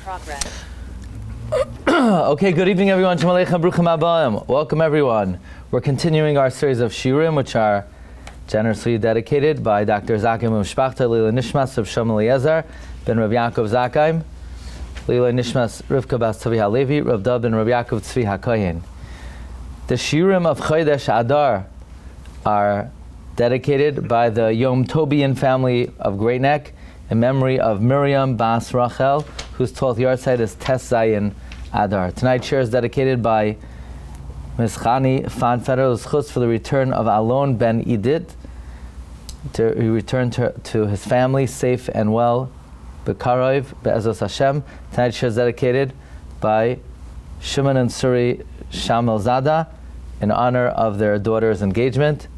progress. Okay, good evening everyone. Shalom Aleichem, Bruchim Habayim. Welcome everyone. We're continuing our series of Shiurim, which are generously dedicated by Dr. Zakim Mishpachta, Lila Nishmas of Shom Eliezer, ben Rav Yaakov Zakaim, Lila Nishmas Rivka Bas Tzvi HaLevi, Rav Dov ben Rav Yaakov Tzvi HaKohen. The Shiurim of Chodesh Adar are dedicated by the Yom Tobian family of Great Neck in memory of Miriam Bas Rachel, whose 12th yahrzeit is Tes Zayin Adar. Tonight's share is dedicated by Ms. Chani Fanfeder, who's chutz for the return of Alon ben Idit. He returned to his family safe and well. Bekarov, Be'ezos Hashem. Tonight's share is dedicated by Shimon and Suri Shamel Zada in honor of their daughter's engagement.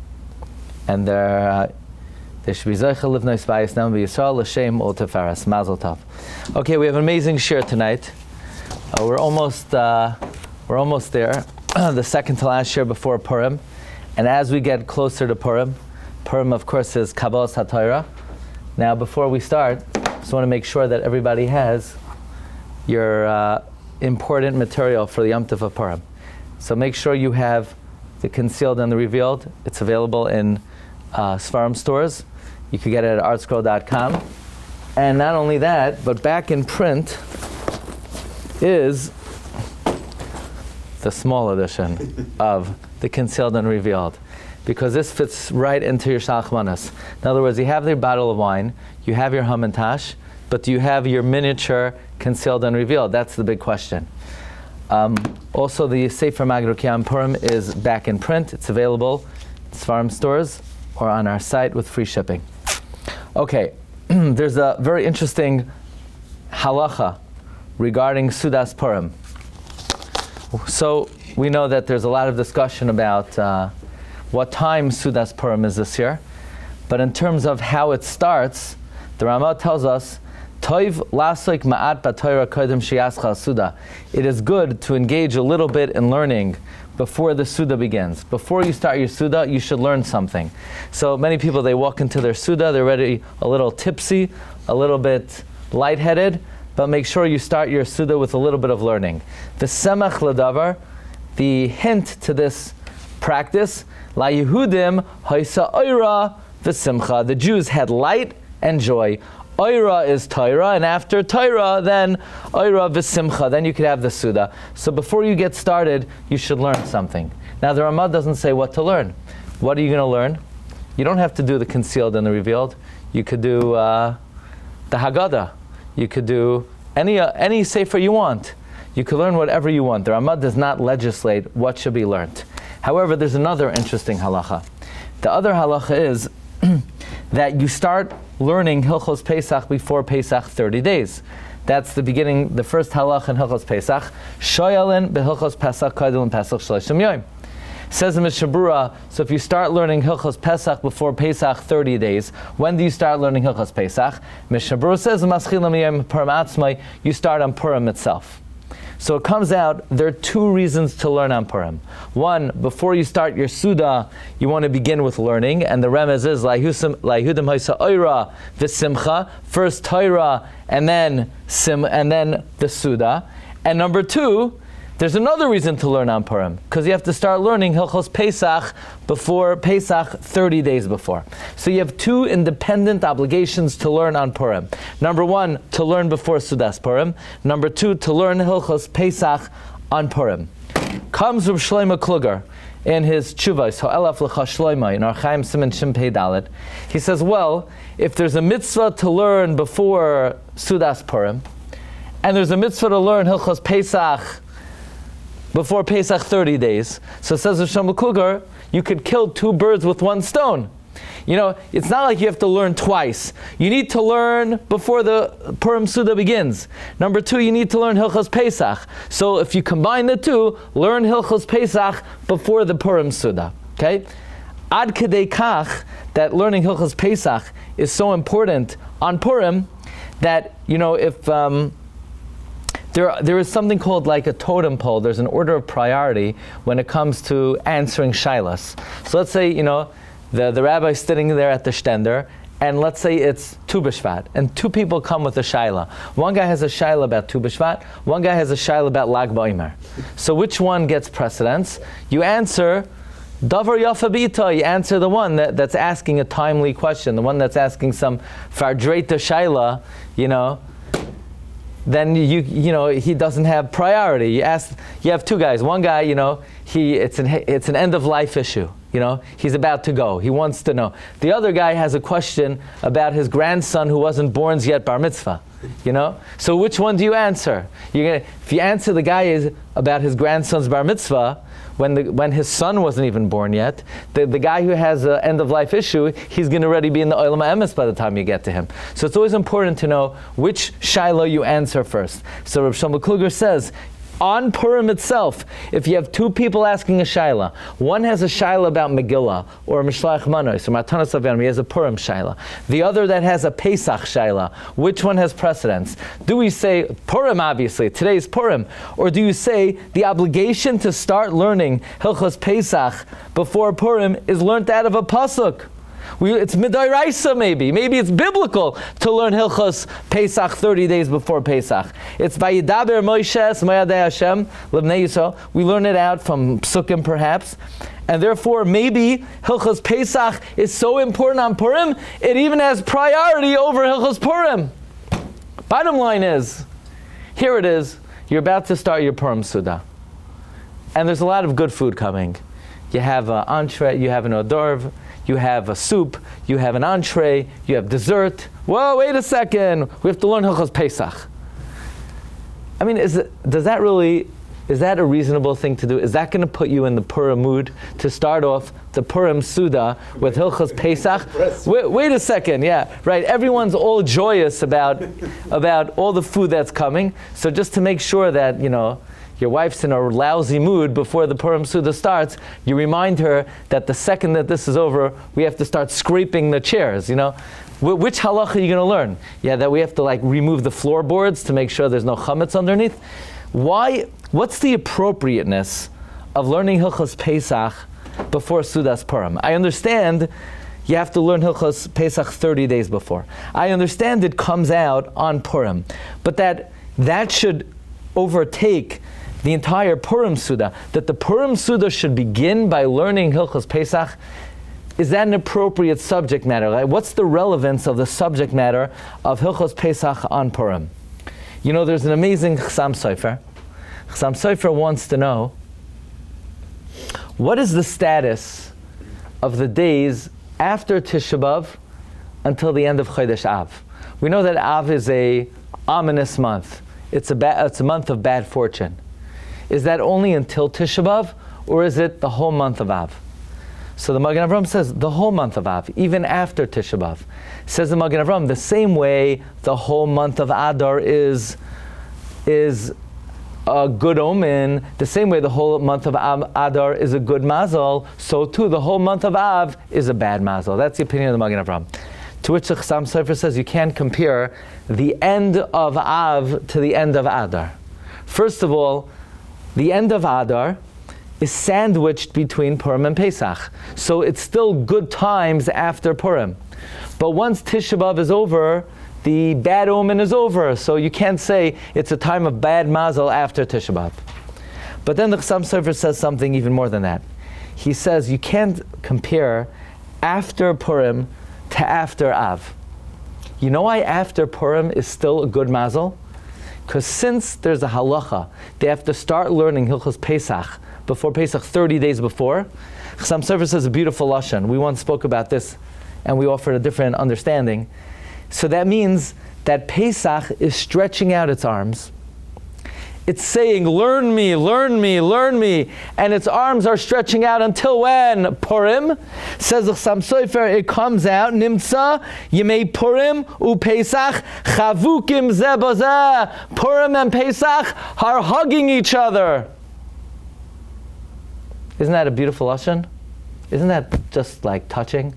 And they should be Zeichel Livnois Bayis Nam B'Yisrael L'Shem Ol Tefaras Mazel Tov. Okay, we have an amazing share tonight. We're almost there. The second to last share before Purim, and as we get closer to Purim, of course is Kabbalas HaTorah. Now, before we start, I just want to make sure that everybody has your important material for the Yom Tov of Purim. So make sure you have the Concealed and the Revealed. It's available in Svarim stores. You can get it at artscroll.com. And not only that, but back in print is the small edition of the Concealed and Revealed, because this fits right into your Shalach Manas. In other words, you have the bottle of wine, you have your Hamantash, but do you have your miniature Concealed and Revealed? That's the big question. Also, the Sefer Maggid Harakiah on Purim is back in print. It's available in Svarim stores or on our site with free shipping. Okay, there's a very interesting halacha regarding Sudas Purim. So we know that there's a lot of discussion about what time Sudas Purim is this year, but in terms of how it starts, the Ramah tells us, Toiv lasoik ma'at b'Torah kodem sheyascha Suda. It is good to engage a little bit in learning before the Suda begins. Before you start your Suda, you should learn something. So many people, they walk into their Suda, they're already a little tipsy, a little bit lightheaded, but make sure you start your Suda with a little bit of learning. The semach ledavar, the hint to this practice, la Yehudim haisa oira v'simcha. The Jews had light and joy. Oira is Torah, and after Torah, then Oira v'simcha, then you could have the Suda. So before you get started, you should learn something. Now the Ramah doesn't say what to learn. What are you going to learn? You don't have to do the Concealed and the Revealed. You could do the Haggadah. You could do any sefer you want. You could learn whatever you want. The Ramah does not legislate what should be learned. However, there's another interesting halacha. The other halacha is that you start learning Hilchos Pesach before Pesach 30 days. That's the beginning, the first halach in Hilchos Pesach. Shoyalin behilchos Pesach kaidul Pesach shloshim yom. Says the Mishnah Berurah, so if you start learning Hilchos Pesach before Pesach 30 days, when do you start learning Hilchos Pesach? Mishnah Berurah says, Maschilam yom Purim atzmai, you start on Purim itself. So it comes out, there are two reasons to learn on Purim. One, before you start your Suda, you want to begin with learning, and the remez is La'ihudim Haisa Oira V'Simcha, first Torah, and then the Suda. And number two, there's another reason to learn on Purim, because you have to start learning Hilchos Pesach before Pesach 30 days before. So you have two independent obligations to learn on Purim. Number one, to learn before Sudas Purim. Number two, to learn Hilchos Pesach on Purim. Comes Reb Shlomo Kluger in his Tshuvos, Ha'elaf L'cha Shlomo, in Archaim Siman Shin Pei Dalet. He says, well, if there's a mitzvah to learn before Sudas Purim, and there's a mitzvah to learn Hilchos Pesach before Pesach 30 days. So says Reb Shlomo Kluger, you could kill two birds with one stone. You know, it's not like you have to learn twice. You need to learn before the Purim Suda begins. Number two, you need to learn Hilchos Pesach. So if you combine the two, learn Hilchos Pesach before the Purim Suda. Okay? Ad kedei kach, that learning Hilchos Pesach is so important on Purim that, you know, if there is something called like a totem pole. There's an order of priority when it comes to answering shilas. So let's say, you know, the rabbi's sitting there at the shtender, and let's say it's Tu B'Shvat, and two people come with a shaila. One guy has a shaila about Tu B'Shvat, one guy has a shaila about Lag BaOmer. So which one gets precedence? You answer Davar Yafa B'ita. You answer the one that's asking a timely question, the one that's asking some Fardreita shaila, then he doesn't have priority. You have two guys. One guy, it's an end of life issue. He's about to go. He wants to know. The other guy has a question about his grandson who wasn't born yet, bar mitzvah. So which one do you answer? If you answer the guy is about his grandson's bar mitzvah, when his son wasn't even born yet, the guy who has an end of life issue, he's going to already be in the Olam HaEmes by the time you get to him. So it's always important to know which shaila you answer first. So Rav Shlomo Kluger says, on Purim itself, if you have two people asking a shaila, one has a shaila about Megillah, or Mishlach Manos, or Matanos Aviram, he has a Purim shaila. The other that has a Pesach shaila, which one has precedence? Do we say, Purim obviously, today's Purim, or do you say the obligation to start learning Hilchos Pesach before Purim is learnt out of a pasuk? It's midoraisa maybe it's biblical to learn Hilchos Pesach 30 days before Pesach. It's Vayidaber Moshe Mayadei Hashem Lebnei Yisrael. We learn it out from Psukim perhaps, and therefore maybe Hilchos Pesach is so important on Purim, it even has priority over Hilchos Purim. Bottom line is, here it is, you're about to start your Purim Suda, and there's a lot of good food coming. You have an entree, you have an hors d'oeuvre, you have a soup, you have an entree, you have dessert. Whoa, wait a second, we have to learn Hilchos Pesach. I mean, is that a reasonable thing to do? Is that going to put you in the Purim mood to start off the Purim Suda with Hilchos Pesach? Wait a second, yeah, right. Everyone's all joyous about all the food that's coming. So just to make sure that, your wife's in a lousy mood before the Purim Suda starts, you remind her that the second that this is over, we have to start scraping the chairs, Which halacha are you going to learn? Yeah, that we have to remove the floorboards to make sure there's no chametz underneath. What's the appropriateness of learning Hilchos Pesach before Sudas Purim? I understand you have to learn Hilchos Pesach 30 days before. I understand it comes out on Purim, but that should overtake the entire Purim Suda, that the Purim Suda should begin by learning Hilchos Pesach. Is that an appropriate subject matter? What's the relevance of the subject matter of Hilchos Pesach on Purim? There's an amazing Chassam Sofer. Chassam Sofer wants to know, what is the status of the days after Tisha B'Av until the end of Chodesh Av? We know that Av is a ominous month. It's a month of bad fortune. Is that only until Tisha B'Av, or is it the whole month of Av? So the Magen Avraham says the whole month of Av, even after Tisha B'Av. Says the Magen Avraham, the same way the whole month of Adar is a good omen, the same way the whole month of Adar is a good mazal, so too the whole month of Av is a bad mazal. That's the opinion of the Magen Avraham. To which the Chassam Sofer says you can't compare the end of Av to the end of Adar. First of all, the end of Adar is sandwiched between Purim and Pesach. So it's still good times after Purim. But once Tisha B'Av is over, the bad omen is over. So you can't say it's a time of bad mazel after Tisha B'Av. But then the Chassam Sofer says something even more than that. He says you can't compare after Purim to after Av. You know why after Purim is still a good mazel? Because since there's a halacha, they have to start learning Hilchos Pesach before Pesach 30 days before. Chassam Sofer says a beautiful lashon. We once spoke about this and we offered a different understanding. So that means that Pesach is stretching out its arms. It's saying, learn me, learn me, learn me. And its arms are stretching out until when? Purim. Says the Chassam Sofer, it comes out, Nimtza, Yemei Purim, U Pesach, Chavukim Zeh B'Zeh. Purim and Pesach are hugging each other. Isn't that a beautiful lashon? Isn't that just touching?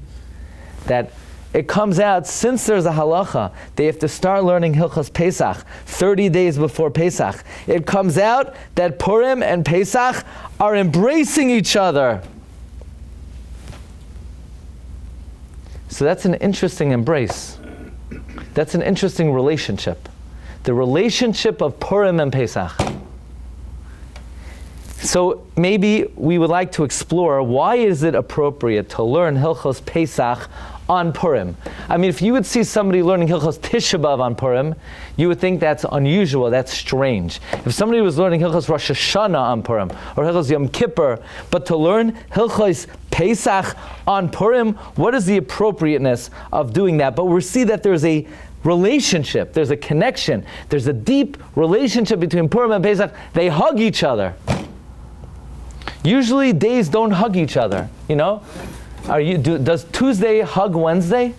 That it comes out, since there's a halacha, they have to start learning Hilchos Pesach 30 days before Pesach. It comes out that Purim and Pesach are embracing each other. So that's an interesting embrace. That's an interesting relationship. The relationship of Purim and Pesach. So maybe we would like to explore, why is it appropriate to learn Hilchos Pesach on Purim? I mean, if you would see somebody learning Hilchos Tisha B'Av on Purim, you would think that's unusual, that's strange. If somebody was learning Hilchos Rosh Hashanah on Purim, or Hilchos Yom Kippur, but to learn Hilchos Pesach on Purim, what is the appropriateness of doing that? But we see that there's a relationship, there's a connection, there's a deep relationship between Purim and Pesach. They hug each other. Usually days don't hug each other, you know? Does Tuesday hug Wednesday?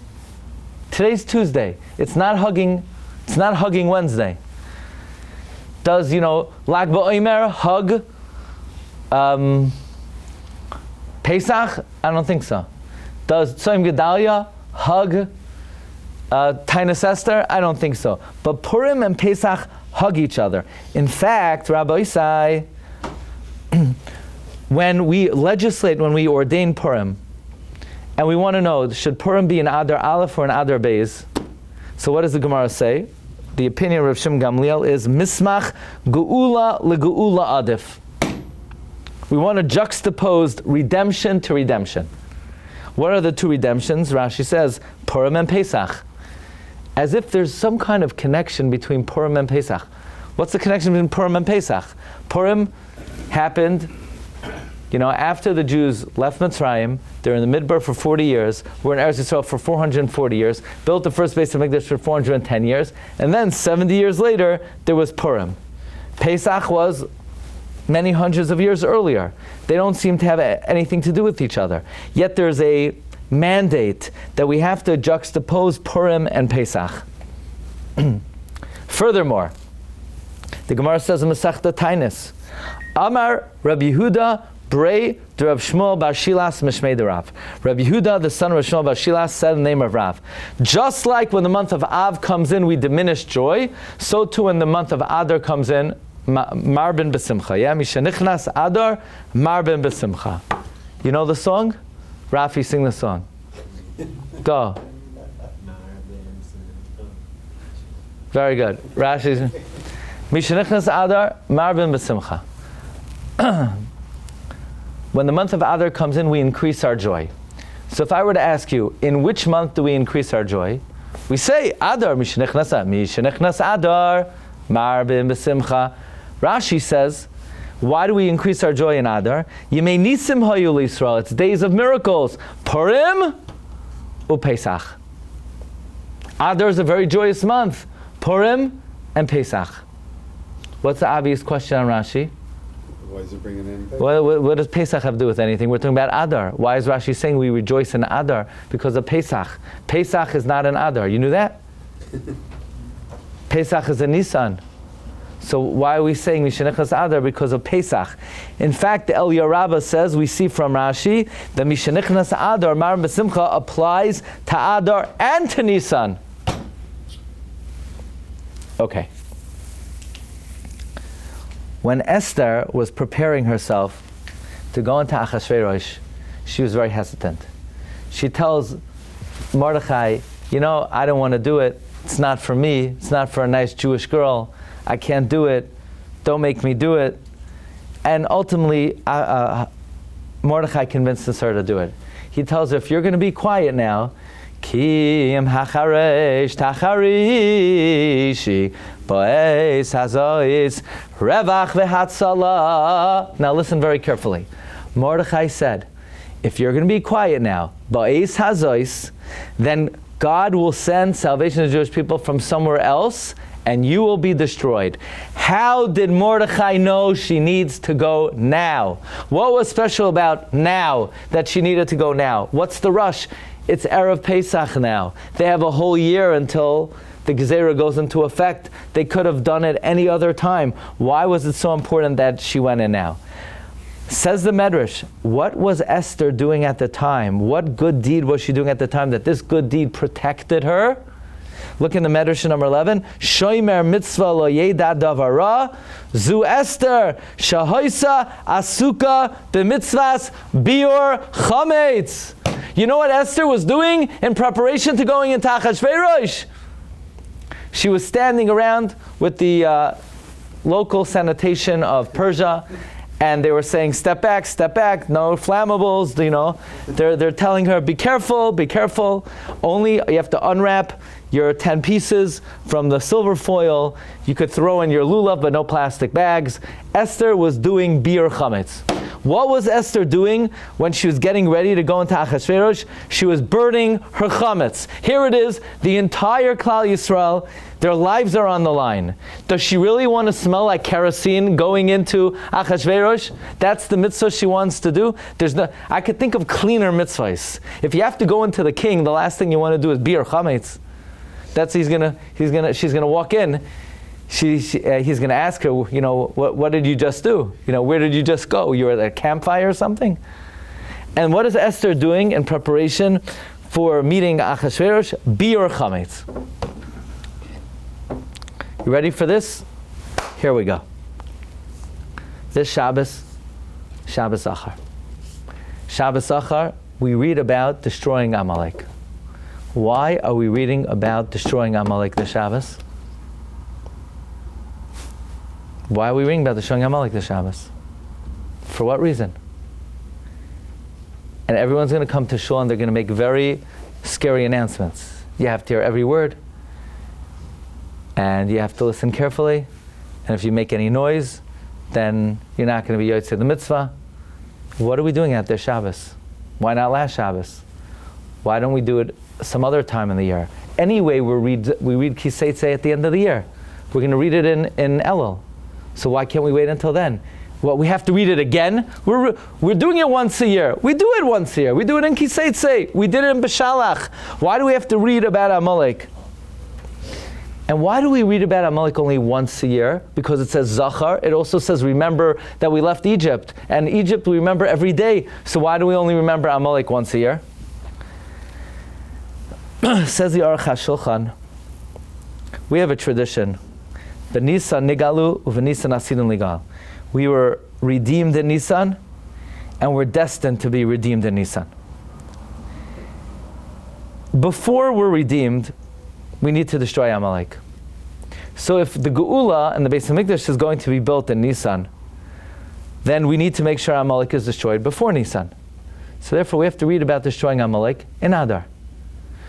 Today's Tuesday. It's not hugging Wednesday. Does, Lag BaOmer hug Pesach? I don't think so. Does Tzom Gedalia hug Tainus Esther? I don't think so. But Purim and Pesach hug each other. In fact, Rabbi Isai, when we legislate, when we ordain Purim, and we want to know, should Purim be an Adar Aleph or an Adar Beis? So what does the Gemara say? The opinion of Rav Shimon Gamliel is Mismach Geula LeGeula Adif. We want to juxtapose redemption to redemption. What are the two redemptions? Rashi says, Purim and Pesach. As if there's some kind of connection between Purim and Pesach. What's the connection between Purim and Pesach? Purim happened, after the Jews left Mitzrayim. They're in the Midbar for 40 years. We're in Eretz Yisrael for 440 years. Built the first base of Mikdash for 410 years. And then 70 years later, there was Purim. Pesach was many hundreds of years earlier. They don't seem to have anything to do with each other. Yet there's a mandate that we have to juxtapose Purim and Pesach. Furthermore, the Gemara says in Masechta Tainis, Amar Rabbi Yehuda Brei de Rav Shmuel bar Shilas Mishmei de Rav. Rabbi Yehuda, the son of Rav Shmuel bar Shilas, said in the name of Rav, just like when the month of Av comes in, we diminish joy, so too when the month of Adar comes in, Marbin B'Simcha. Yeah, Mishanichnas Adar, Marbin B'Simcha. You know the song? Rafi, sing the song. Go. Very good. Rashi's Mishanichnas Adar, Marbin B'Simcha. When the month of Adar comes in, we increase our joy. So if I were to ask you, in which month do we increase our joy? We say, Adar, Mishanichnas Adar, Marbin B'Simcha. Rashi says, why do we increase our joy in Adar? Yemei Nisim Hayu L'Yisrael. It's days of miracles. Purim u'Pesach. Adar is a very joyous month. Purim and Pesach. What's the obvious question on Rashi? Why is it bringing in Pesach? What does Pesach have to do with anything? We're talking about Adar. Why is Rashi saying we rejoice in Adar? Because of Pesach. Pesach is not an Adar. You knew that? Pesach is a Nisan. So why are we saying Mishanichnas Adar? Because of Pesach. In fact, the El Yarabah says, we see from Rashi, the Mishanichnas Adar, Mar B'Simcha, applies to Adar and to Nisan. Okay. When Esther was preparing herself to go into Achashverosh, she was very hesitant. She tells Mordechai, I don't want to do it. It's not for me. It's not for a nice Jewish girl. I can't do it. Don't make me do it. And ultimately, Mordechai convinces her to do it. He tells her, if you're going to be quiet now, Kim hacharesh tacharishi bo'es hazois revach v'hatzala. Now listen very carefully. Mordechai said, if you're going to be quiet now, bo'es hazois, then God will send salvation to the Jewish people from somewhere else, and you will be destroyed. How did Mordechai know she needs to go now? What was special about now that she needed to go now? What's the rush? It's Erev Pesach now. They have a whole year until the Gezerah goes into effect. They could have done it any other time. Why was it so important that she went in now? Says the Medrash, what was Esther doing at the time? What good deed was she doing at the time that this good deed protected her? Look in the Medrash number 11. Shoimer mitzvah lo yeda davara zu Esther shahoisa asuka b'mitzvahs biur chametz. You know what Esther was doing in preparation to going into Achashverosh? She was standing around with the local sanitation of Persia, and they were saying, step back, no flammables, you know. They're telling her, be careful. Only you have to unwrap your 10 pieces from the silver foil. You could throw in your lulav, but no plastic bags. Esther was doing biur chametz. What was Esther doing when she was getting ready to go into Achashverosh? She was burning her chametz. Here it is, the entire Klal Yisrael, their lives are on the line. Does she really want to smell like kerosene going into Achashverosh? That's the mitzvah she wants to do? I could think of cleaner mitzvahs. If you have to go into the king, the last thing you want to do is biur chametz. She's gonna walk in. He's going to ask her, you know, what did you just do? You know, where did you just go? You were at a campfire or something? And what is Esther doing in preparation for meeting Achashverosh? Biur chametz. You ready for this? Here we go. This Shabbos Achar. Shabbos Achar, we read about destroying Amalek. Why are we reading about destroying Amalek this Shabbos? Why are we reading about destroying Amalek this Shabbos? For what reason? And everyone's going to come to Shul and they're going to make very scary announcements. You have to hear every word. And you have to listen carefully. And if you make any noise, then you're not going to be yotzei the mitzvah. What are we doing out there Shabbos? Why not last Shabbos? Why don't we do it some other time in the year? Anyway, we read Kiseitze at the end of the year. We're going to read it in Elul. So why can't we wait until then? Well, we have to read it again? We're doing it once a year. We do it once a year. We do it in Kiseitze. We did it in Beshalach. Why do we have to read about Amalek? And why do we read about Amalek only once a year? Because it says Zachar. It also says remember that we left Egypt. And Egypt we remember every day. So why do we only remember Amalek once a year? Says the Aruch HaShulchan, we have a tradition. V'Nisan nigalu u'v'Nisan asidun ligal. We were redeemed in Nisan, and we're destined to be redeemed in Nisan. Before we're redeemed, we need to destroy Amalek. So if the Geula and the Beis HaMikdash is going to be built in Nisan, then we need to make sure Amalek is destroyed before Nisan. So therefore we have to read about destroying Amalek in Adar.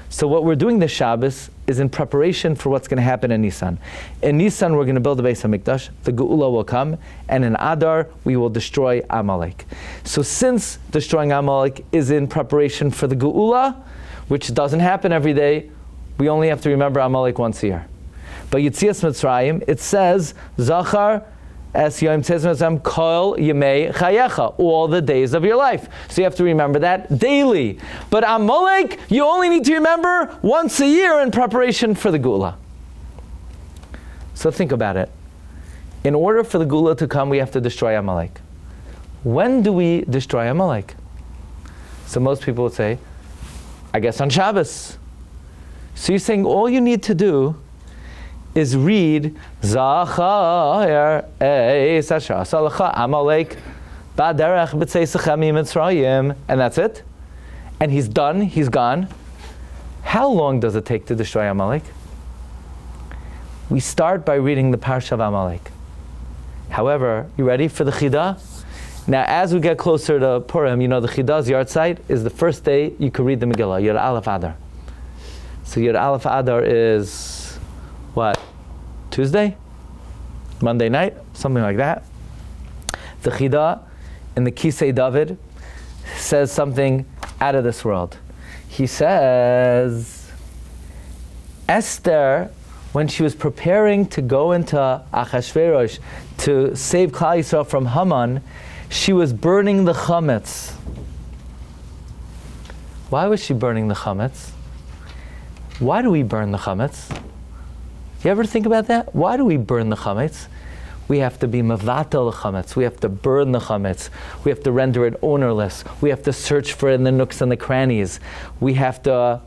So what we're doing this Shabbos is in preparation for what's going to happen in Nisan. In Nisan, we're going to build the Beis HaMikdash, the Geula will come, and in Adar, we will destroy Amalek. So since destroying Amalek is in preparation for the Geula, which doesn't happen every day, we only have to remember Amalek once a year. But Yitzias Mitzrayim, it says, Zachar es Yom Tzezmezem Kol Yemei Chayecha, all the days of your life. So you have to remember that daily. But Amalek, you only need to remember once a year in preparation for the Geula. So think about it. In order for the Geula to come, we have to destroy Amalek. When do we destroy Amalek? So most people would say, I guess on Shabbos. So you're saying all you need to do is read Zachar es asher asalacha Amalek ba'derech b'tzeisachem mitzrayim, and that's it. And he's done. He's gone. How long does it take to destroy Amalek? We start by reading the Parsha of Amalek. However, you ready for the Chida? Now, as we get closer to Purim, you know the Chida's yard site is the first day you could read the Megillah, Yud Aleph Adar. So Yud Aleph Adar is what? Tuesday? Monday night? Something like that. The Chida in the Kisei David says something out of this world. He says, Esther, when she was preparing to go into Achashverosh to save Klal Yisrael from Haman, she was burning the chametz. Why was she burning the chametz? Why do we burn the chametz? You ever think about that? Why do we burn the chametz? We have to be mevatel the chametz. We have to burn the chametz. We have to render it ownerless. We have to search for it in the nooks and the crannies. We have to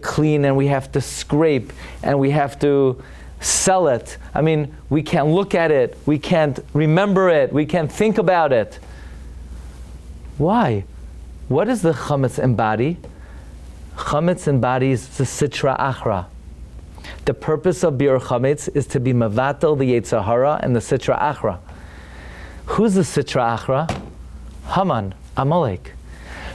clean and we have to scrape and we have to sell it. I mean, we can't look at it. We can't remember it. We can't think about it. Why? What does the chametz embody? Chametz embodies the sitra achra. The purpose of biur chametz is to be mavatel the yetzer hara and the sitra achra. Who's the sitra achra? Haman, Amalek.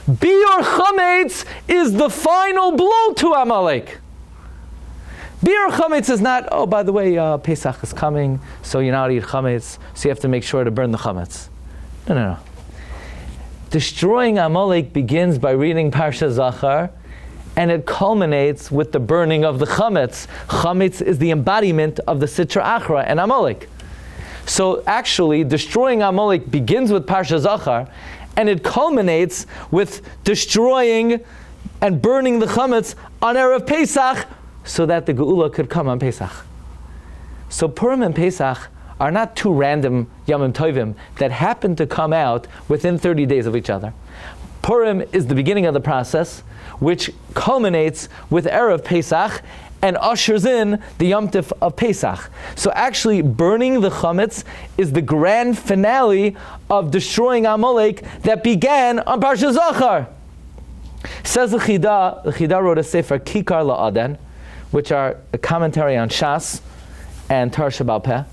Biur chametz is the final blow to Amalek. Biur chametz is not, oh, by the way, Pesach is coming, so you're not eat chametz, so you have to make sure to burn the chametz. No. Destroying Amalek begins by reading Parsha Zachar, and it culminates with the burning of the chametz. Chametz is the embodiment of the Sitra Achra and Amalek. So actually, destroying Amalek begins with Parsha Zachar, and it culminates with destroying and burning the chametz on Erev Pesach, so that the Geula could come on Pesach. So Purim and Pesach are not two random Yamim Tovim that happen to come out within 30 days of each other. Purim is the beginning of the process, which culminates with Erev Pesach and ushers in the Yom Tif of Pesach. So actually, burning the chametz is the grand finale of destroying Amalek that began on Parsha Zachar. Says the Chida wrote a sefer Kikar La'aden, which are a commentary on Shas and Torah Sheba'al Peh.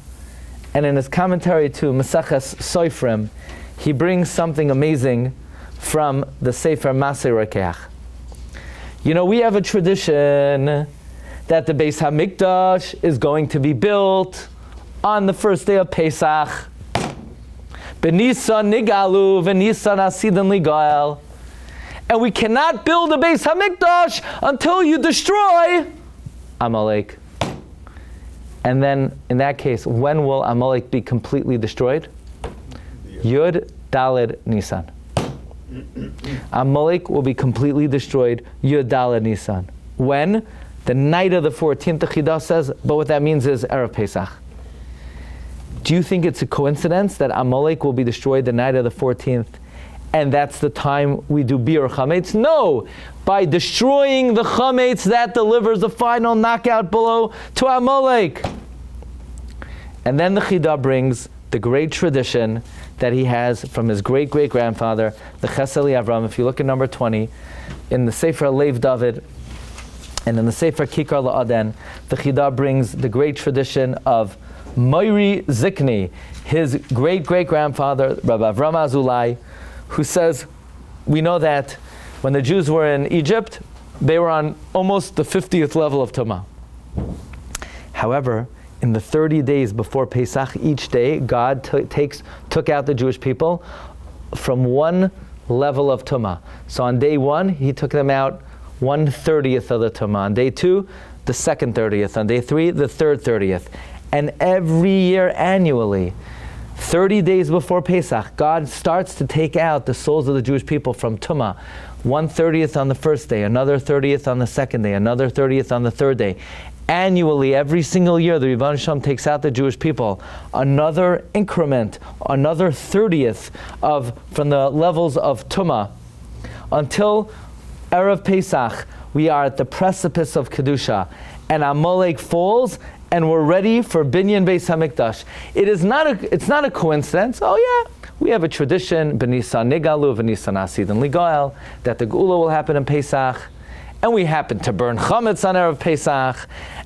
And in his commentary to Maseches Soifrim, he brings something amazing from the Sefer Masei Rekeach. You know, we have a tradition that the Beis HaMikdash is going to be built on the first day of Pesach. B'Nisan nigalu, v'Nisan asidan ligael. And we cannot build a Beis HaMikdash until you destroy Amalek. And then, in that case, when will Amalek be completely destroyed? Yud Daled Nisan. Amalek will be completely destroyed Yud Daled Nisan. When? The night of the 14th, the Chida says, but what that means is Erev Pesach. Do you think it's a coincidence that Amalek will be destroyed the night of the 14th, and that's the time we do biur chametz? No! By destroying the chametz, that delivers the final knockout blow to Amalek. And then the Chida brings the great tradition that he has from his great-great-grandfather, the Chesed Avram. If you look at number 20, in the Sefer Lev David, and in the Sefer Kikar La'aden, the Chida brings the great tradition of Moiri Zikni, his great-great-grandfather, Rabbi Avram Azulai, who says, we know that when the Jews were in Egypt, they were on almost the 50th level of Tumah. However, in the 30 days before Pesach, each day, God took out the Jewish people from one level of Tumah. So on day 1, he took them out 1/30th of the Tumah. On day 2, the 2nd 30th. On day 3, the 3rd 30th. And every year, annually, 30 days before Pesach, God starts to take out the souls of the Jewish people from Tumah. 1/30th on the first day, another 30th on the second day, another 30th on the third day. Annually, every single year, the Rebbeinu Shalom takes out the Jewish people another increment, another 30th from the levels of Tumah, until Erev Pesach, we are at the precipice of Kedusha, and Amalek falls, and we're ready for Binyan Beis HaMikdash. It's not a coincidence. Oh yeah, we have a tradition, B'Nisan nigalu, v'Nisan asidan ligael, that the Geula will happen in Pesach, and we happen to burn chametz on Erev Pesach,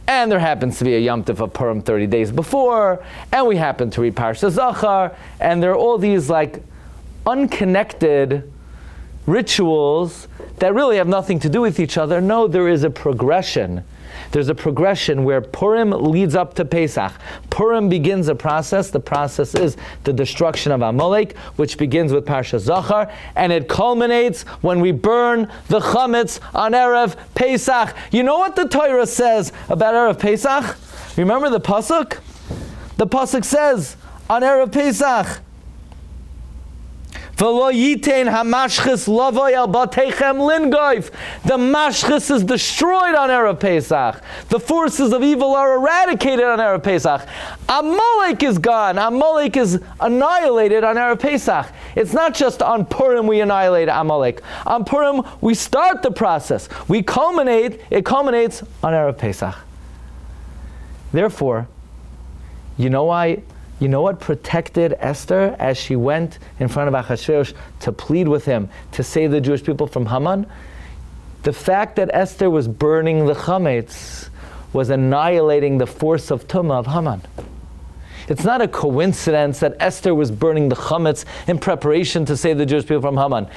and there happens to be a Yom Tov of Purim 30 days before, and we happen to read Parsha Zachar, and there are all these like unconnected rituals that really have nothing to do with each other. No, there is a progression. There's a progression where Purim leads up to Pesach. Purim begins a process. The process is the destruction of Amalek, which begins with Parsha Zachar, and it culminates when we burn the chametz on Erev Pesach. You know what the Torah says about Erev Pesach? Remember the pasuk? The pasuk says on Erev Pesach, the mashchis is destroyed on Erev Pesach. The forces of evil are eradicated on Erev Pesach. Amalek is gone. Amalek is annihilated on Erev Pesach. It's not just on Purim we annihilate Amalek. On Purim we start the process. It culminates on Erev Pesach. Therefore, you know why You know what protected Esther as she went in front of Achashverosh to plead with him to save the Jewish people from Haman? The fact that Esther was burning the chametz was annihilating the force of tumah of Haman. It's not a coincidence that Esther was burning the chametz in preparation to save the Jewish people from Haman.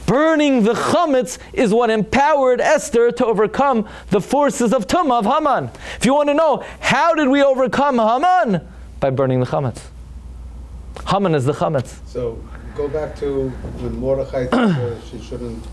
Burning the chametz is what empowered Esther to overcome the forces of tumah of Haman. If you want to know, how did we overcome Haman? By burning the chametz. Haman is the chametz. So go back to when Mordechai told her she shouldn't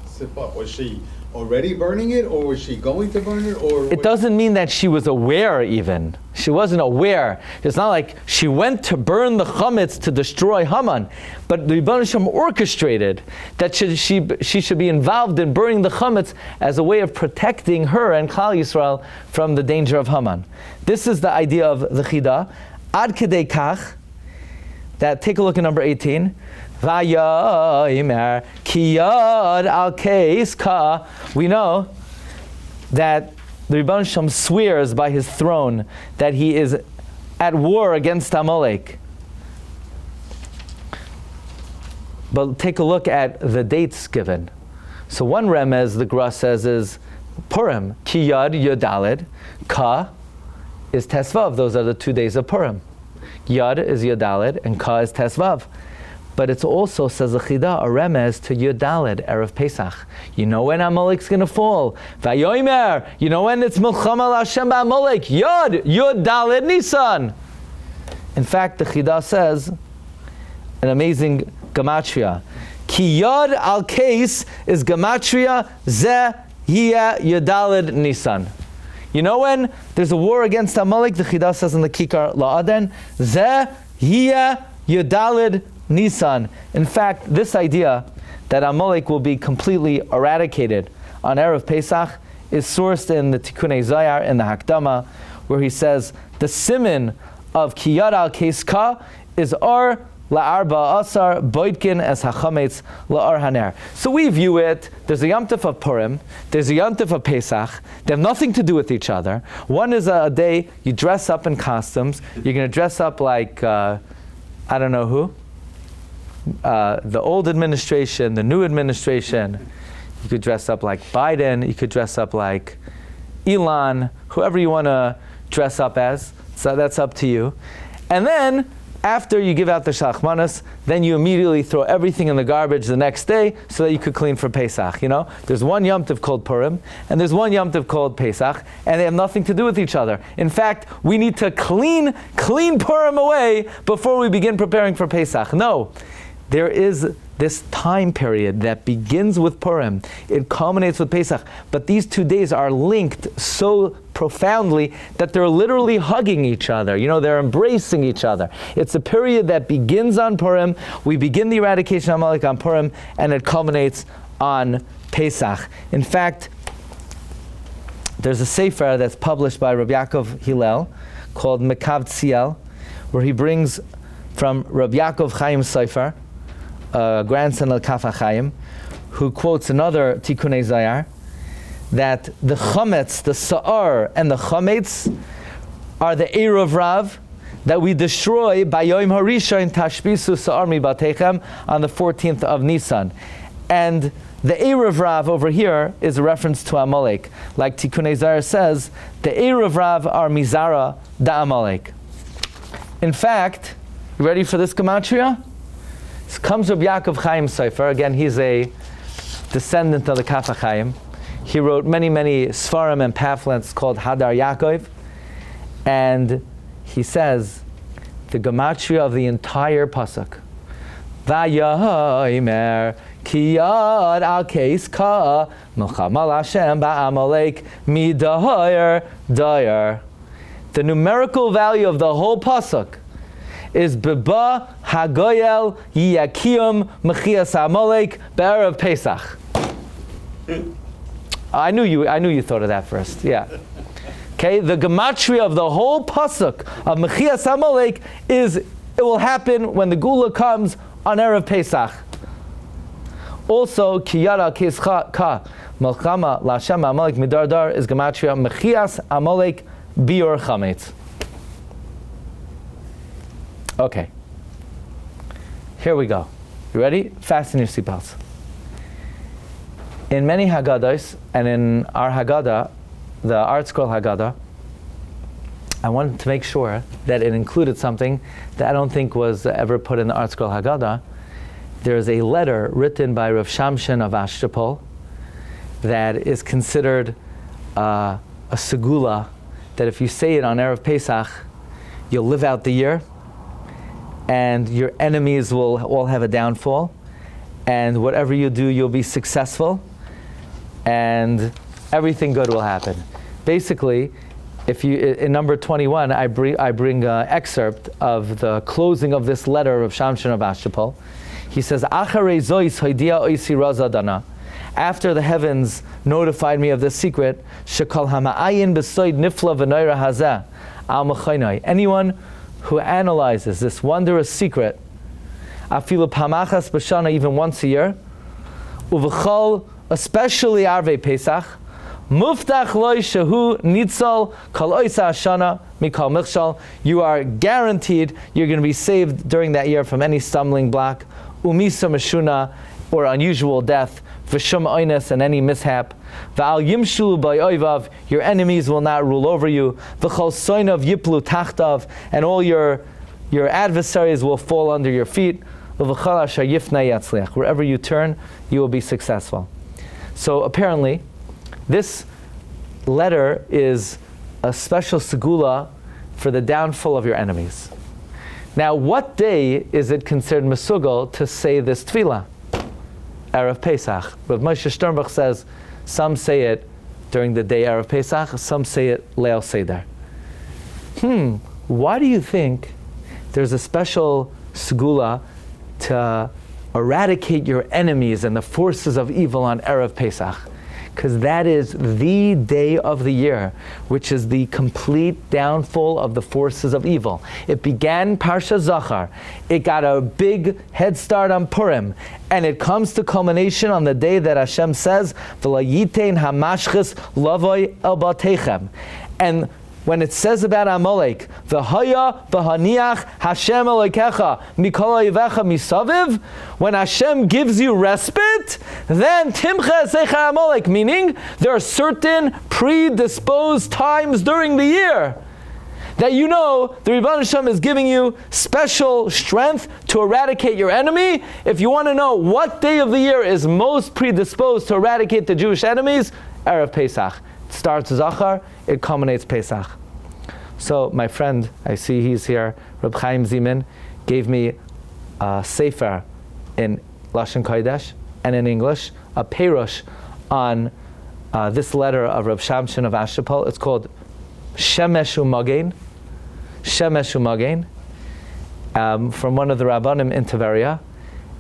sip up. Was she already burning it, or was she going to burn it? Or it doesn't mean that she was aware even. She wasn't aware. It's not like she went to burn the chametz to destroy Haman, but the Rebbeinu Shem orchestrated that she should be involved in burning the chametz as a way of protecting her and Klal Yisrael from the danger of Haman. This is the idea of the Chida. Ad kedei kach, that, take a look at number 18. Vayomer ki yad al keis ka. We know that the Rebbeinu Shem swears by his throne that he is at war against Amalek. But take a look at the dates given. So one remez the Gra says is Purim. Ki yad yodalid, ka is Tesvav. Those are the 2 days of Purim. Yad is Yodalid and Ka is Tesvav. But it's also, says the Chida, a remez to Yodalid, Erev Pesach. You know when Amalek's going to fall. Vayomer, you know when it's Milchama L'Hashem Ba'Amalek. Yodalid Nisan. In fact, the Chida says an amazing gematria. Ki Yod al Keis is gematria Ze Hiya Yodalid Nisan. You know when there's a war against Amalek, the Chida says in the Kikar La'aden, Ze Hiya Yodalid Nisan. In fact, this idea that Amalek will be completely eradicated on Erev Pesach is sourced in the Tikkunei Zayar in the Hakdama, where he says the siman of Ki Yad al Keis Ka is Ar La'arba Asar Boitkin as Hachametz La'ar Haner. So we view it, there's a Yom Tov of Purim, there's a Yom Tov of Pesach, they have nothing to do with each other. One is a day you dress up in costumes, you're going to dress up like, I don't know who, the old administration, the new administration. You could dress up like Biden, you could dress up like Elon, whoever you want to dress up as, so that's up to you. And then, after you give out the shachmanas, then you immediately throw everything in the garbage the next day so that you could clean for Pesach. You know, there's one Yom Tov called Purim, and there's one Yom Tov called Pesach, and they have nothing to do with each other. In fact, we need to clean Purim away before we begin preparing for Pesach. No, there is this time period that begins with Purim. It culminates with Pesach. But these 2 days are linked so profoundly that they're literally hugging each other. You know, they're embracing each other. It's a period that begins on Purim. We begin the eradication of Amalek on Purim, and it culminates on Pesach. In fact, there's a sefer that's published by Rabbi Yaakov Hillel called Mekav Tziel, where he brings from Rabbi Yaakov Chaim Sefer, grandson of Kaf HaChaim, who quotes another Tikkunei Zayar, that the chametz, the sa'ar, and the chametz are the Erev Rav that we destroy by Yom HaRishon Tashbisu Sa'ar Mibatechem on the 14th of Nisan. And the Erev Rav over here is a reference to Amalek. Like Tikkunei Zayar says, the Erev Rav are Mizara da Amalek. In fact, you ready for this gematria? This comes Rabbi Yaakov Chaim Sefer. Again, he's a descendant of the Kaf HaChaim. He wrote many, many Sfarim and pamphlets called Hadar Yaakov. And he says, the gematria of the entire pasuk, Vayomer ki yad al keis ka milchama l'Hashem ba'amalek midayer dayer. The numerical value of the whole pasuk is Beba Hagoyel Yakim Mechias Amalek Be'erev Pesach. I knew you thought of that first. Yeah. Okay, the gematria of the whole pasuk of Mechias Amalek is, it will happen when the Gula comes on Erev Pesach. Also, Ki Yad al Keis Ka Melchama L'Hashem Amalek Midardar is gematria Mechias Amalek Biur Chametz. Okay. Here we go. You ready? Fasten your seatbelts. In many Haggadahs, and in our Haggadah, the Art Scroll Haggadah, I wanted to make sure that it included something that I don't think was ever put in the Art Scroll Haggadah. There's a letter written by Rav Shamshin of Ashtapol that is considered a segula, that if you say it on Erev Pesach, you'll live out the year, and your enemies will all have a downfall, and whatever you do, you'll be successful, and everything good will happen. Basically, if you, in number 21, I bring an excerpt of the closing of this letter of Shamshin of Ashtapol. He says, "Acharei zois hoidia oisi raza dana." After the heavens notified me of this secret, shekol hama'ayin b'soid nifla v'noira hazeh al mechaynai. Anyone who analyzes this wondrous secret, afilu pamachas b'shana, even once a year, uv'chol, especially Arvei Pesach, muftach loy shehu nitzal kol oisa hashana mikol michshal. You are guaranteed you're going to be saved during that year from any stumbling block, umisa meshuna, or unusual death, v'shum oines, and any mishap, v'al yimshulu b'oivav, your enemies will not rule over you, v'chol soinav yiplu tachtav, and all your adversaries will fall under your feet, v'chol asher yifna yatzliach, wherever you turn, you will be successful. So apparently, this letter is a special segula for the downfall of your enemies. Now, what day is it considered mesugal to say this tefillah? Erev Pesach. But Moshe Sternbach says some say it during the day Erev Pesach, some say it Leil Seder. Why do you think there's a special segula to eradicate your enemies and the forces of evil on Erev Pesach? Because that is the day of the year, which is the complete downfall of the forces of evil. It began Parsha Zachar. It got a big head start on Purim, and it comes to culmination on the day that Hashem says, "V'layitein hamashchis lavoi el batechem." And when it says about Amalek, "V'haya v'haniach Hashem Elokecha mikol oivecha misaviv," when Hashem gives you respite, then timcha esecha Amalek, meaning there are certain predisposed times during the year that you know the Rebbeinu Shem is giving you special strength to eradicate your enemy. If you want to know what day of the year is most predisposed to eradicate the Jewish enemies, Erev Pesach. It starts Zachar, it culminates Pesach. So my friend, I see he's here, Reb Chaim Zimin, gave me a sefer in Lashon Kodesh and in English, a perush on this letter of Reb Shamshin of Ashtapol. It's called Shemeshu Magen, from one of the Rabbanim in Tiberia.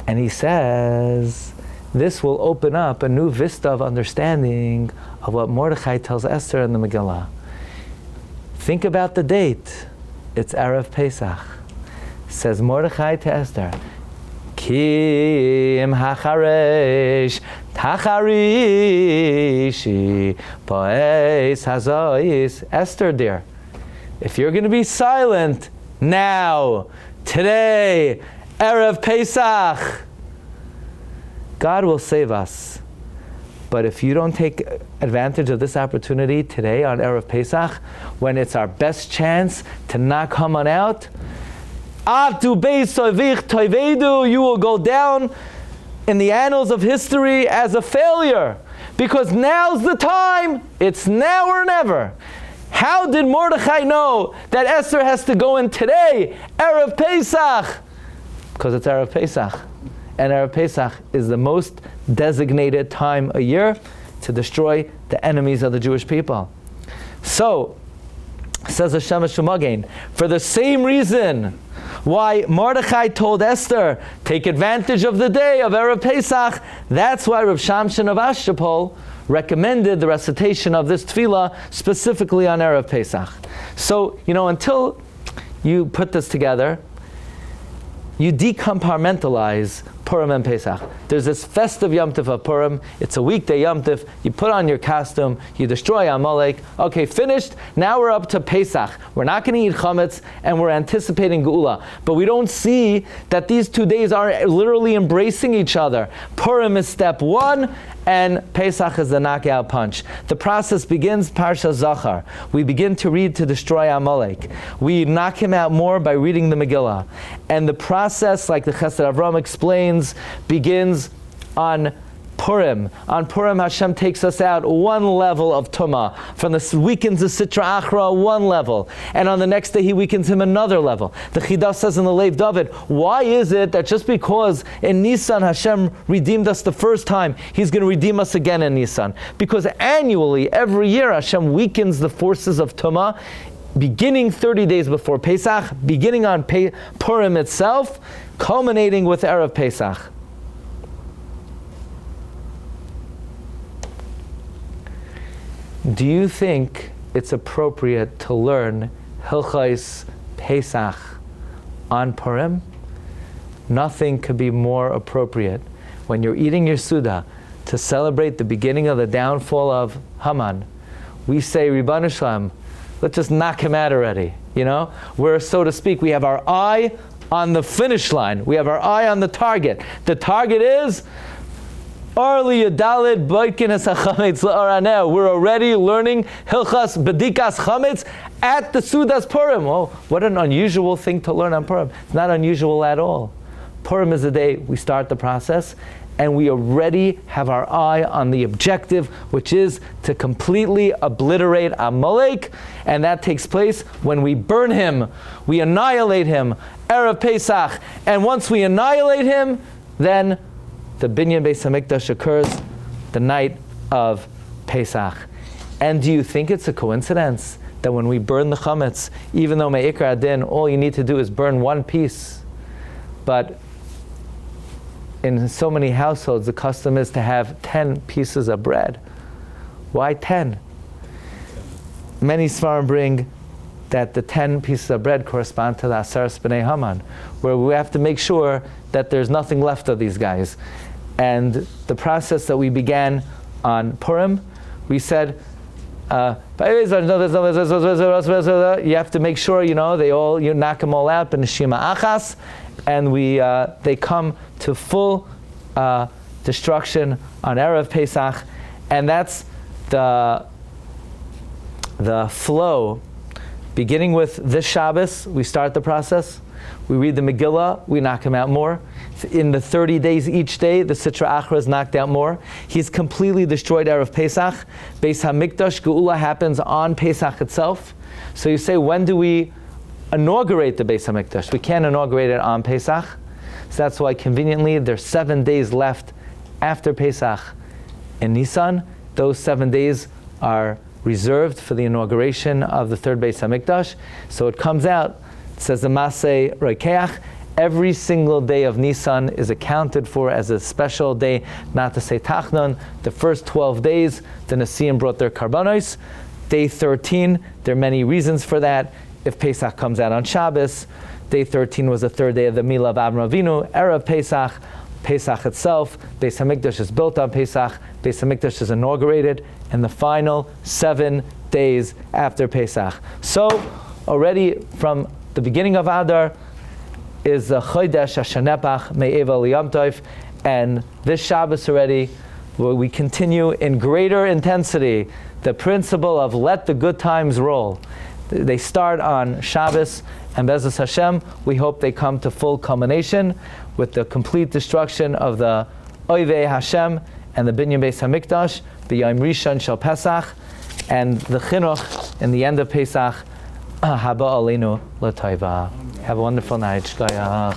And he says, this will open up a new vista of understanding of what Mordechai tells Esther in the Megillah. Think about the date. It's Erev Pesach. Says Mordechai to Esther, Kim hacharesh tacharishi poes hazois. Esther, dear, if you're going to be silent now, today, Erev Pesach, God will save us. But if you don't take advantage of this opportunity today on Erev Pesach, when it's our best chance to not come on out, you will go down in the annals of history as a failure. Because now's the time. It's now or never. How did Mordechai know that Esther has to go in today, Erev Pesach? Because it's Erev Pesach. And Erev Pesach is the most designated time a year to destroy the enemies of the Jewish people. So, says Hashem Shumagein, for the same reason why Mordechai told Esther, take advantage of the day of Erev Pesach, that's why Reb Shamshin of Ashtapol recommended the recitation of this tefillah specifically on Erev Pesach. So, until you put this together, you decompartmentalize Purim and Pesach. There's this festive Yom Tov of Purim. It's a weekday Yom Tov. You put on your costume. You destroy Amalek. Okay, finished. Now we're up to Pesach. We're not going to eat chametz, and we're anticipating Geula. But we don't see that these 2 days are literally embracing each other. Purim is step one, and Pesach is the knockout punch. The process begins, Parsha Zachar. We begin to read to destroy Amalek. We knock him out more by reading the Megillah. And the process, like the Chesed Avram explains, begins on Purim. On Purim, Hashem takes us out one level of Tumah. From the weakens the Sitra Achra one level. And on the next day, he weakens him another level. The Chida says in the Leiv David, why is it that just because in Nisan Hashem redeemed us the first time, he's going to redeem us again in Nisan? Because annually, every year, Hashem weakens the forces of Tumah, beginning 30 days before Pesach, beginning on Purim itself, culminating with Erev Pesach. Do you think it's appropriate to learn Hilchos Pesach on Purim? Nothing could be more appropriate. When you're eating your Suda to celebrate the beginning of the downfall of Haman, we say, Ribbanu Shalom, let's just knock him out already. You know? We're, so to speak, we have our eye on the finish line. We have our eye on the target. The target is we're already learning Hilchas Bedikas Chametz at the Sudas Purim. Oh, what an unusual thing to learn on Purim. It's not unusual at all. Purim is the day we start the process, and we already have our eye on the objective, which is to completely obliterate Amalek, and that takes place when we burn him, we annihilate him, Erev Pesach, and once we annihilate him, then the Binyan Beis HaMikdash occurs the night of Pesach. And do you think it's a coincidence that when we burn the chametz, even though Me'ikar Adin, all you need to do is burn one piece, but in so many households the custom is to have 10 pieces of bread. Why 10? Many Svarim bring that the 10 pieces of bread correspond to the Aseres B'nei Haman, where we have to make sure that there's nothing left of these guys. And the process that we began on Purim, we said, you have to make sure, you knock them all out, b'neshima achas, and they come to full destruction on Erev Pesach, and that's the flow. Beginning with this Shabbos, we start the process. We read the Megillah, we knock him out more. In the 30 days each day, the Sitra Achra is knocked out more. He's completely destroyed Erev Pesach. Beis HaMikdash, Geula happens on Pesach itself. So you say, when do we inaugurate the Beis HaMikdash? We can't inaugurate it on Pesach. So that's why conveniently there's 7 days left after Pesach in Nisan. Those 7 days are reserved for the inauguration of the third Beis HaMikdash. So it comes out, it says the Maseh Rokeach, every single day of Nisan is accounted for as a special day, not to say Tachnon. The first 12 days, the Nesiim brought their karbanos. Day 13, there are many reasons for that. If Pesach comes out on Shabbos, day 13 was the third day of the Milah of Avram Avinu, Erev Pesach, Pesach itself, Beis HaMikdash is built on Pesach, Beis HaMikdash is inaugurated, and the final 7 days after Pesach. So, already from the beginning of Adar is the Chodesh HaShanepach Me'eva L'Yom Tov, and this Shabbos already, where we continue in greater intensity the principle of let the good times roll. They start on Shabbos, and Be'ezus Hashem, we hope they come to full culmination with the complete destruction of the Oivei Hashem and the Binyan Beis HaMikdash, the Yom Rishon Shel Pesach, and the Chinuch in the end of Pesach, Haba Aleinu L'Taiva. Have a wonderful night. Shkoyach.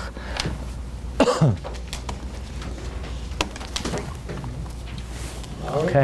Okay.